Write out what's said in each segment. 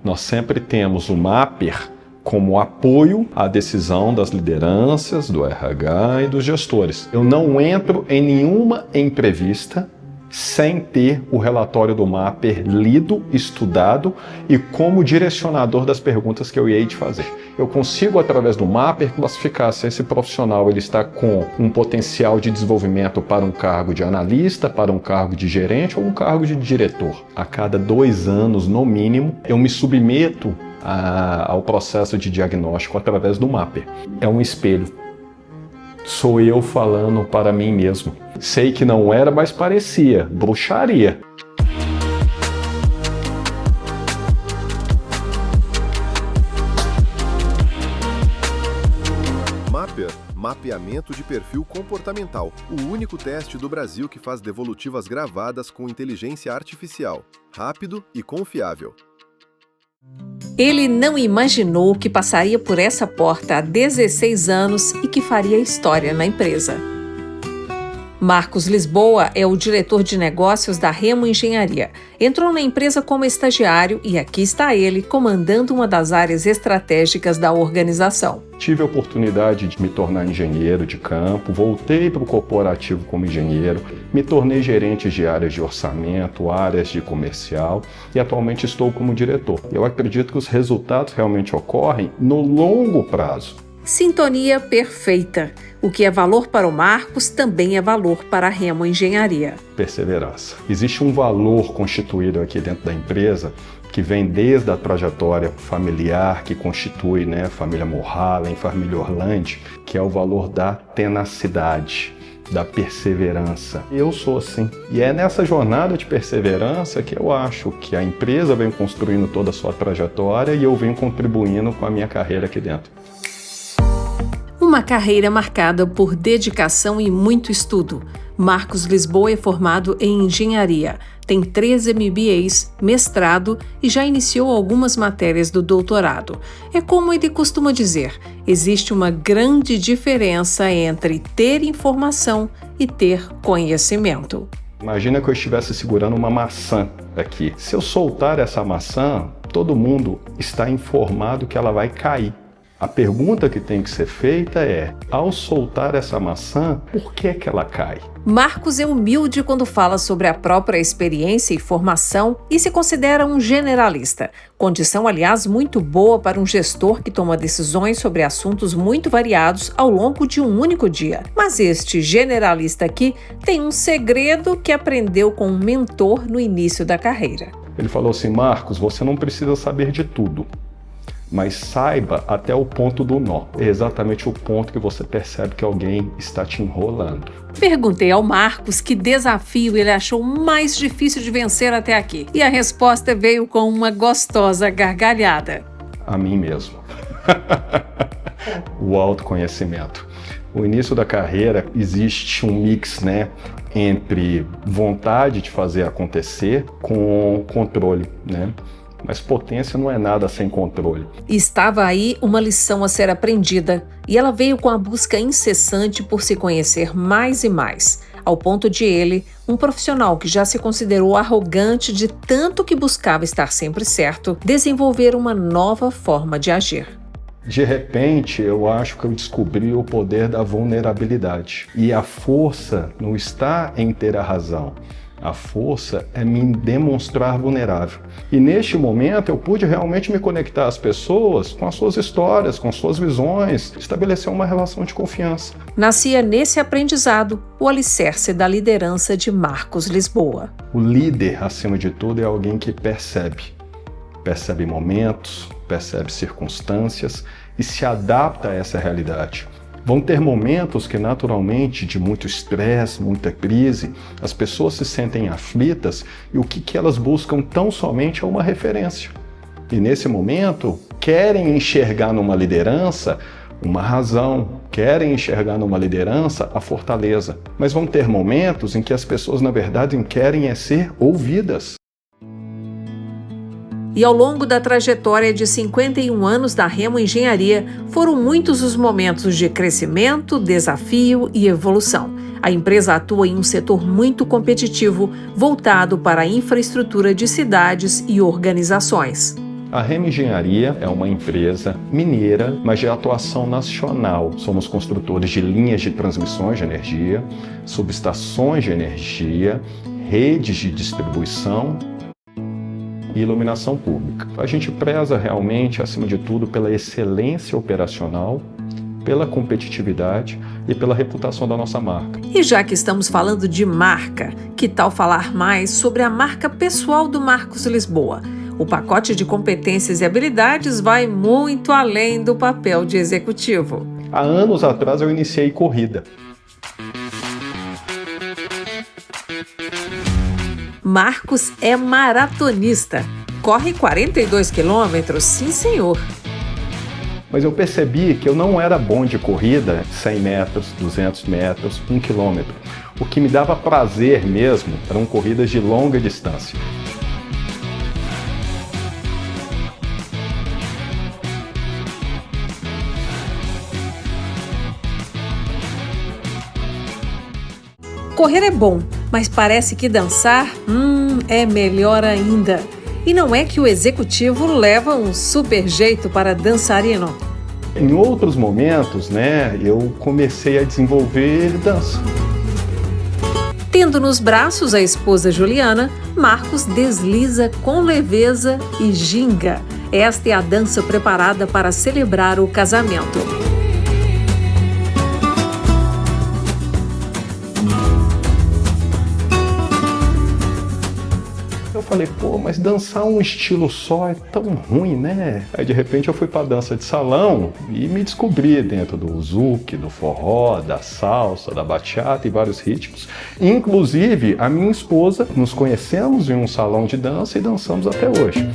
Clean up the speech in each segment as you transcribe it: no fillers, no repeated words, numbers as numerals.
Nós sempre temos o Mapper como apoio à decisão das lideranças, do RH e dos gestores. Eu não entro em nenhuma entrevista sem ter o relatório do Mapper lido, estudado e como direcionador das perguntas que eu hei de fazer. Eu consigo, através do Mapper, classificar se esse profissional ele está com um potencial de desenvolvimento para um cargo de analista, para um cargo de gerente ou um cargo de diretor. A cada 2 anos, no mínimo, eu me submeto ao processo de diagnóstico através do Mapper. É um espelho. Sou eu falando para mim mesmo. Sei que não era, mas parecia. Bruxaria. Mapper, mapeamento de perfil comportamental. O único teste do Brasil que faz devolutivas gravadas com inteligência artificial. Rápido e confiável. Ele não imaginou que passaria por essa porta há 16 anos e que faria história na empresa. Marcos Lisboa é o diretor de negócios da Remo Engenharia. Entrou na empresa como estagiário e aqui está ele comandando uma das áreas estratégicas da organização. Tive a oportunidade de me tornar engenheiro de campo, voltei para o corporativo como engenheiro, me tornei gerente de áreas de orçamento, áreas de comercial e atualmente estou como diretor. Eu acredito que os resultados realmente ocorrem no longo prazo. Sintonia perfeita. O que é valor para o Marcos também é valor para a Remo Engenharia. Perseverança. Existe um valor constituído aqui dentro da empresa que vem desde a trajetória familiar que constitui, família Mulholland, família Orlandi, que é o valor da tenacidade, da perseverança. Eu sou assim. E é nessa jornada de perseverança que eu acho que a empresa vem construindo toda a sua trajetória e eu venho contribuindo com a minha carreira aqui dentro. Uma carreira marcada por dedicação e muito estudo. Marcos Lisboa é formado em engenharia, tem 3 MBAs, mestrado e já iniciou algumas matérias do doutorado. É como ele costuma dizer, existe uma grande diferença entre ter informação e ter conhecimento. Imagina que eu estivesse segurando uma maçã aqui. Se eu soltar essa maçã, todo mundo está informado que ela vai cair. A pergunta que tem que ser feita é, ao soltar essa maçã, por que ela cai? Marcos é humilde quando fala sobre a própria experiência e formação e se considera um generalista. Condição, aliás, muito boa para um gestor que toma decisões sobre assuntos muito variados ao longo de um único dia. Mas este generalista aqui tem um segredo que aprendeu com um mentor no início da carreira. Ele falou assim, Marcos, você não precisa saber de tudo. Mas saiba até o ponto do nó. É exatamente o ponto que você percebe que alguém está te enrolando. Perguntei ao Marcos que desafio ele achou mais difícil de vencer até aqui. E a resposta veio com uma gostosa gargalhada. A mim mesmo. O autoconhecimento. No início da carreira existe um mix, entre vontade de fazer acontecer com controle, Mas potência não é nada sem controle. Estava aí uma lição a ser aprendida, e ela veio com a busca incessante por se conhecer mais e mais, ao ponto de ele, um profissional que já se considerou arrogante de tanto que buscava estar sempre certo, desenvolver uma nova forma de agir. De repente, eu acho que eu descobri o poder da vulnerabilidade. E a força não está em ter a razão. A força é me demonstrar vulnerável. E neste momento eu pude realmente me conectar às pessoas com as suas histórias, com as suas visões, estabelecer uma relação de confiança. Nascia nesse aprendizado o alicerce da liderança de Marcos Lisboa. O líder, acima de tudo, é alguém que percebe momentos, percebe circunstâncias e se adapta a essa realidade. Vão ter momentos que, naturalmente, de muito estresse, muita crise, as pessoas se sentem aflitas e o que elas buscam tão somente é uma referência. E, nesse momento, querem enxergar numa liderança uma razão, querem enxergar numa liderança a fortaleza. Mas vão ter momentos em que as pessoas, na verdade, querem ser ouvidas. E ao longo da trajetória de 51 anos da Remo Engenharia, foram muitos os momentos de crescimento, desafio e evolução. A empresa atua em um setor muito competitivo, voltado para a infraestrutura de cidades e organizações. A Remo Engenharia é uma empresa mineira, mas de atuação nacional. Somos construtores de linhas de transmissões de energia, subestações de energia, redes de distribuição e iluminação pública. A gente preza realmente, acima de tudo, pela excelência operacional, pela competitividade e pela reputação da nossa marca. E já que estamos falando de marca, que tal falar mais sobre a marca pessoal do Marcos Lisboa? O pacote de competências e habilidades vai muito além do papel de executivo. Há anos atrás eu iniciei corrida. Marcos é maratonista. Corre 42 quilômetros, sim senhor. Mas eu percebi que eu não era bom de corrida, 100 metros, 200 metros, 1 quilômetro. O que me dava prazer mesmo eram corridas de longa distância. Correr é bom, mas parece que dançar, é melhor ainda. E não é que o executivo leva um super jeito para dançarino. Em outros momentos, eu comecei a desenvolver dança. Tendo nos braços a esposa Juliana, Marcos desliza com leveza e ginga. Esta é a dança preparada para celebrar o casamento. Eu falei, mas dançar um estilo só é tão ruim, né? Aí de repente eu fui pra dança de salão e me descobri dentro do zouk, do forró, da salsa, da bachata e vários ritmos. Inclusive, a minha esposa, nos conhecemos em um salão de dança e dançamos até hoje.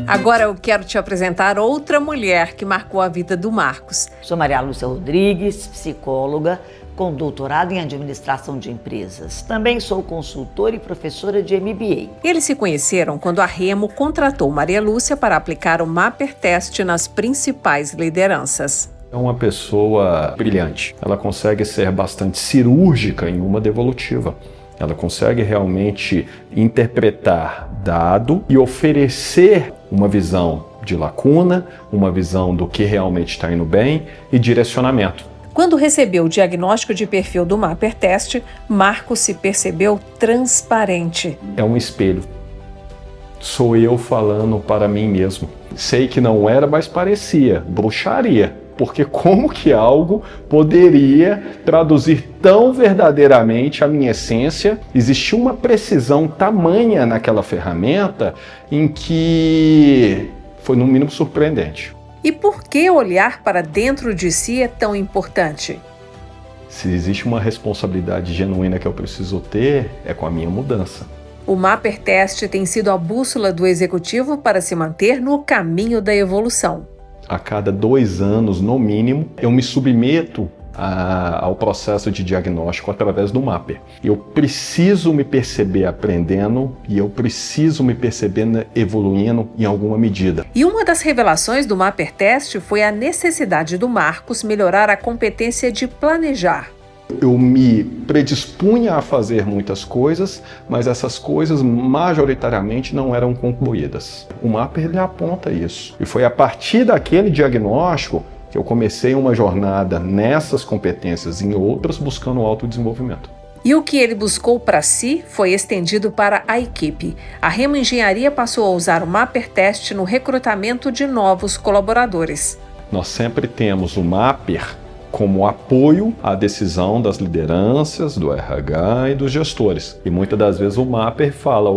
Agora eu quero te apresentar outra mulher que marcou a vida do Marcos. Sou Maria Lúcia Rodrigues, psicóloga, com doutorado em administração de empresas. Também sou consultora e professora de MBA. Eles se conheceram quando a Remo contratou Maria Lúcia para aplicar o Mapper Test nas principais lideranças. É uma pessoa brilhante. Ela consegue ser bastante cirúrgica em uma devolutiva. Ela consegue realmente interpretar dado e oferecer uma visão de lacuna, uma visão do que realmente está indo bem e direcionamento. Quando recebeu o diagnóstico de perfil do Mapper Test, Marcos se percebeu transparente. É um espelho. Sou eu falando para mim mesmo. Sei que não era, mas parecia bruxaria. Porque como que algo poderia traduzir tão verdadeiramente a minha essência? Existia uma precisão tamanha naquela ferramenta em que foi no mínimo surpreendente. E por que olhar para dentro de si é tão importante? Se existe uma responsabilidade genuína que eu preciso ter, é com a minha mudança. O Mapper Test tem sido a bússola do executivo para se manter no caminho da evolução. A cada 2 anos, no mínimo, eu me submeto ao processo de diagnóstico através do Mapper. Eu preciso me perceber aprendendo e eu preciso me perceber evoluindo em alguma medida. E uma das revelações do Mapper Test foi a necessidade do Marcos melhorar a competência de planejar. Eu me predispunha a fazer muitas coisas, mas essas coisas majoritariamente não eram concluídas. O Mapper ele aponta isso. E foi a partir daquele diagnóstico que eu comecei uma jornada nessas competências e em outras buscando o autodesenvolvimento. E o que ele buscou para si foi estendido para a equipe. A Remo Engenharia passou a usar o Mapper Test no recrutamento de novos colaboradores. Nós sempre temos o Mapper como apoio à decisão das lideranças, do RH e dos gestores. E muitas das vezes o Mapper fala,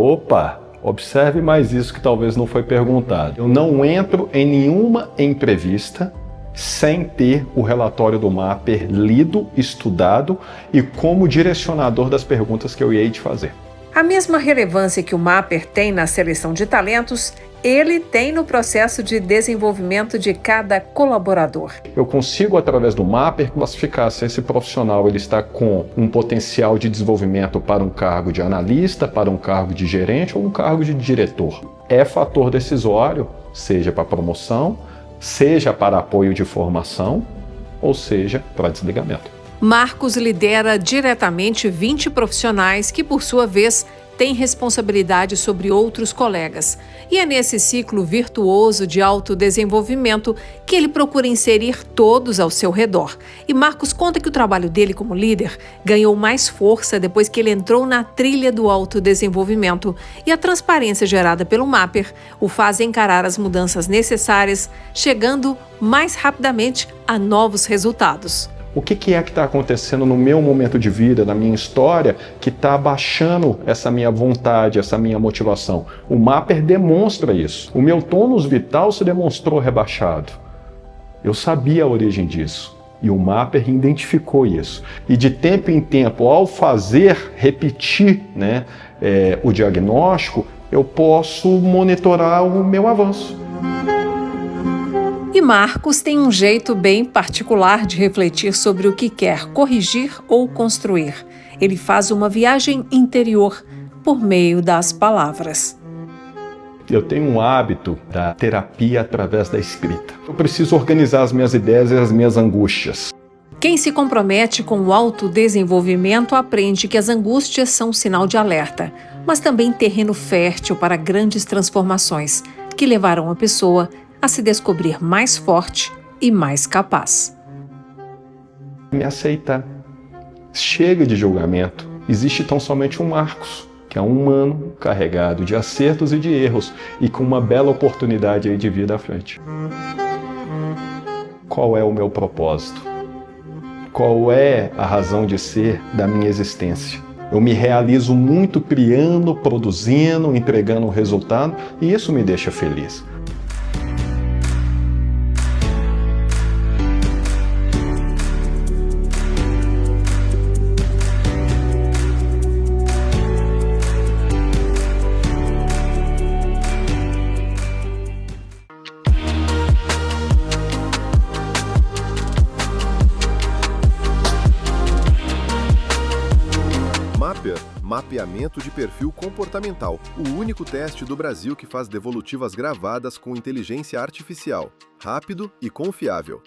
observe mais isso que talvez não foi perguntado. Eu não entro em nenhuma entrevista sem ter o relatório do Mapper lido, estudado e como direcionador das perguntas que eu ia te fazer. A mesma relevância que o Mapper tem na seleção de talentos, ele tem no processo de desenvolvimento de cada colaborador. Eu consigo, através do Mapper, classificar se esse profissional ele está com um potencial de desenvolvimento para um cargo de analista, para um cargo de gerente ou um cargo de diretor. É fator decisório, seja para promoção, seja para apoio de formação, ou seja, para desligamento. Marcos lidera diretamente 20 profissionais que, por sua vez, tem responsabilidade sobre outros colegas. E é nesse ciclo virtuoso de autodesenvolvimento que ele procura inserir todos ao seu redor. E Marcos conta que o trabalho dele como líder ganhou mais força depois que ele entrou na trilha do autodesenvolvimento. E a transparência gerada pelo Mapper o faz encarar as mudanças necessárias, chegando mais rapidamente a novos resultados. O que é que está acontecendo no meu momento de vida, na minha história, que está abaixando essa minha vontade, essa minha motivação? O Mapper demonstra isso. O meu tônus vital se demonstrou rebaixado. Eu sabia a origem disso. E o Mapper identificou isso. E de tempo em tempo, ao repetir o diagnóstico, eu posso monitorar o meu avanço. E Marcos tem um jeito bem particular de refletir sobre o que quer corrigir ou construir. Ele faz uma viagem interior por meio das palavras. Eu tenho um hábito da terapia através da escrita. Eu preciso organizar as minhas ideias e as minhas angústias. Quem se compromete com o autodesenvolvimento aprende que as angústias são um sinal de alerta, mas também terreno fértil para grandes transformações que levarão a pessoa a se descobrir mais forte e mais capaz. Me aceitar. Chega de julgamento. Existe tão somente um Marcos, que é um humano carregado de acertos e de erros e com uma bela oportunidade aí de vida à frente. Qual é o meu propósito? Qual é a razão de ser da minha existência? Eu me realizo muito criando, produzindo, entregando um resultado e isso me deixa feliz. Mapper, mapeamento de perfil comportamental, o único teste do Brasil que faz devolutivas gravadas com inteligência artificial, rápido e confiável.